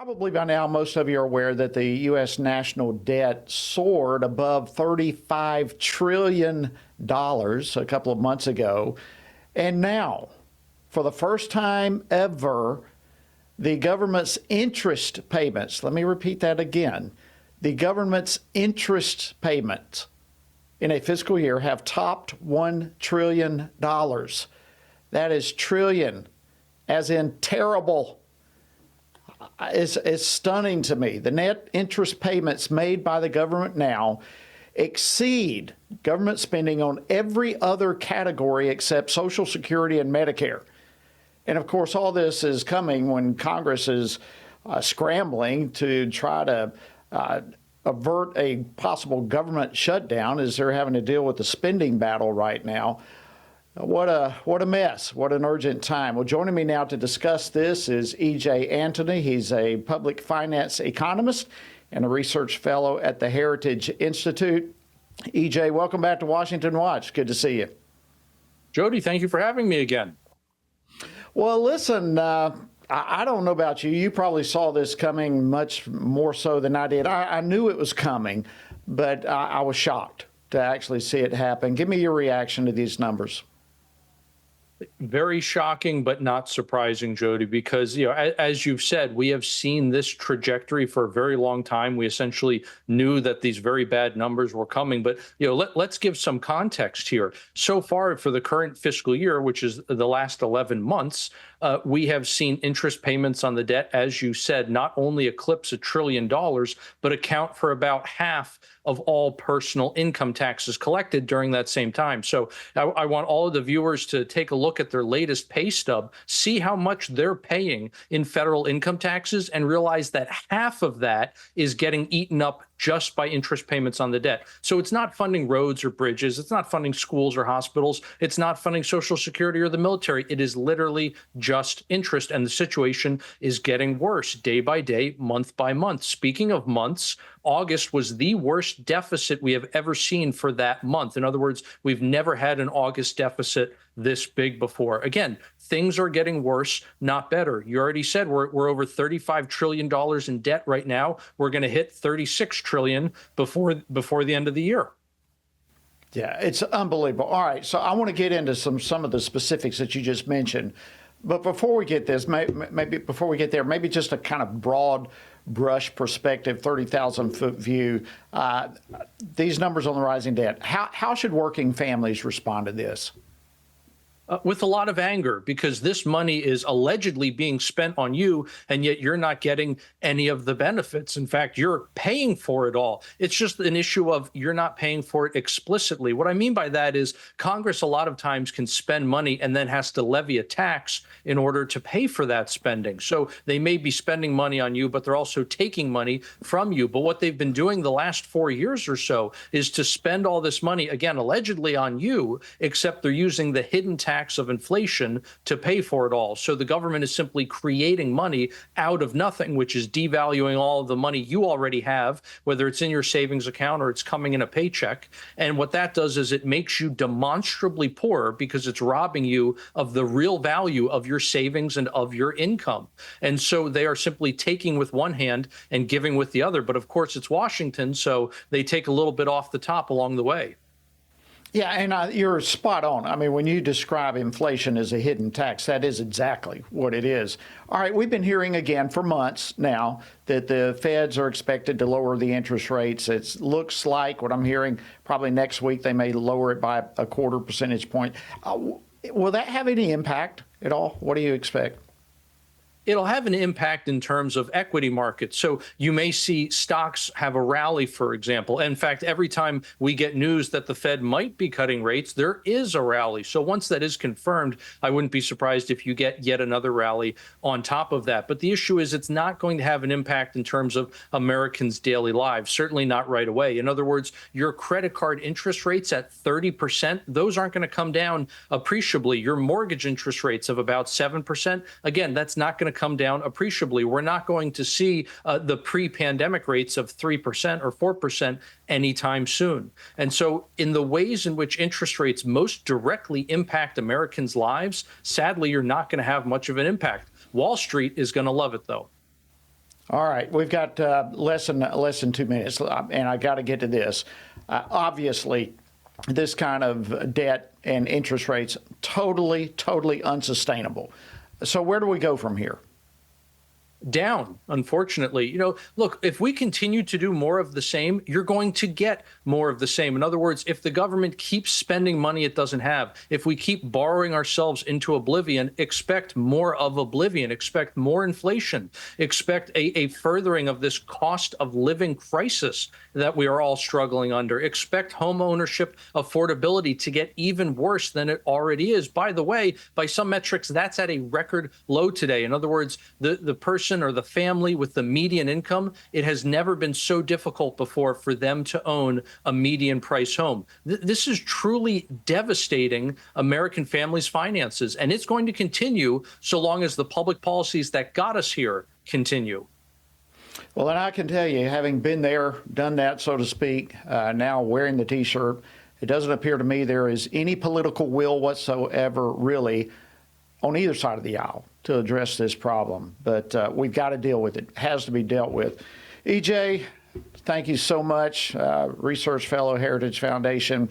Probably by now, most of you are aware that the U.S. national debt soared above $35 trillion a couple of months ago. And now, for the first time ever, the government's interest payments, let me repeat that again, the government's interest payments in a fiscal year have topped $1 trillion. That is trillion, as in terrible. It's stunning to me. The net interest payments made by the government now exceed government spending on every other category except Social Security and Medicare. And of course, all this is coming when Congress is scrambling to try to avert a possible government shutdown as they're having to deal with the spending battle right now. What a mess. What an urgent time. Well, joining me now to discuss this is E.J. Antoni. He's a public finance economist and a research fellow at the Heritage Institute. E.J., welcome back to Washington Watch. Good to see you. Jody, thank you for having me again. Well, listen, I don't know about you. You probably saw this coming much more so than I did. I knew it was coming, but I was shocked to actually see it happen. Give me your reaction to these numbers. Very shocking, but not surprising, Jody, because, as you've said, we have seen this trajectory for a very long time. We essentially knew that these very bad numbers were coming. But, let's give some context here. So far for the current fiscal year, which is the last 11 months, we have seen interest payments on the debt, as you said, not only eclipse $1 trillion, but account for about half of all personal income taxes collected during that same time. So I want all of the viewers to take a look at their latest pay stub, see how much they're paying in federal income taxes, and realize that half of that is getting eaten up just by interest payments on the debt. So it's not funding roads or bridges. It's not funding schools or hospitals. It's not funding Social Security or the military. It is literally just interest. And the situation is getting worse day by day, month by month. Speaking of months, August was the worst deficit we have ever seen for that month. In other words, we've never had an August deficit this big before. Again, things are getting worse, not better. You already said we're over $35 trillion in debt right now. We're going to hit $36 trillion before the end of the year. Yeah, it's unbelievable. All right, so I want to get into some of the specifics that you just mentioned. But before we get this, maybe just a kind of broad brush perspective, 30,000-foot view. These numbers on the rising debt, how should working families respond to this? With a lot of anger, because this money is allegedly being spent on you, and yet you're not getting any of the benefits. In fact, you're paying for it all. It's just an issue of you're not paying for it explicitly. What I mean by that is Congress a lot of times can spend money and then has to levy a tax in order to pay for that spending. So they may be spending money on you, but they're also taking money from you. But what they've been doing the last 4 years or so is to spend all this money, again, allegedly on you, except they're using the hidden tax of inflation to pay for it all. So the government is simply creating money out of nothing, which is devaluing all of the money you already have, whether it's in your savings account or it's coming in a paycheck. And what that does is it makes you demonstrably poorer because it's robbing you of the real value of your savings and of your income. And so they are simply taking with one hand and giving with the other. But of course, it's Washington, so they take a little bit off the top along the way. Yeah, and you're spot on. I mean, when you describe inflation as a hidden tax, that is exactly what it is. All right, we've been hearing again for months now that the feds are expected to lower the interest rates. It looks like what I'm hearing, probably next week they may lower it by a quarter percentage point. Will that have any impact at all? What do you expect? It'll have an impact in terms of equity markets. So you may see stocks have a rally, for example. In fact, every time we get news that the Fed might be cutting rates, there is a rally. So once that is confirmed, I wouldn't be surprised if you get yet another rally on top of that. But the issue is it's not going to have an impact in terms of Americans' daily lives, certainly not right away. In other words, your credit card interest rates at 30%, those aren't going to come down appreciably. Your mortgage interest rates of about 7%, again, that's not going to come down appreciably. We're not going to see the pre-pandemic rates of 3% or 4% anytime soon. And so in the ways in which interest rates most directly impact Americans' lives, sadly, you're not going to have much of an impact. Wall Street is going to love it, though. All right, we've got less than 2 minutes, and I got to get to this. Obviously, this kind of debt and interest rates totally unsustainable. So where do we go from here? Down, unfortunately. Look, if we continue to do more of the same, you're going to get more of the same. In other words, if the government keeps spending money it doesn't have, if we keep borrowing ourselves into oblivion, expect more of oblivion, expect more inflation, expect a furthering of this cost of living crisis that we are all struggling under, expect home ownership affordability to get even worse than it already is. By the way, by some metrics, that's at a record low today. In other words, the person or the family with the median income, it has never been so difficult before for them to own a median price home. This is truly devastating American families' finances, and it's going to continue so long as the public policies that got us here continue. Well, and I can tell you, having been there, done that, so to speak, now wearing the T-shirt, it doesn't appear to me there is any political will whatsoever, really, on either side of the aisle to address this problem. But we've got to deal with it. It has to be dealt with. EJ, thank you so much. Research Fellow, Heritage Foundation.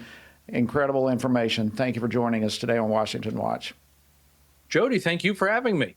Incredible information. Thank you for joining us today on Washington Watch. Jody, thank you for having me.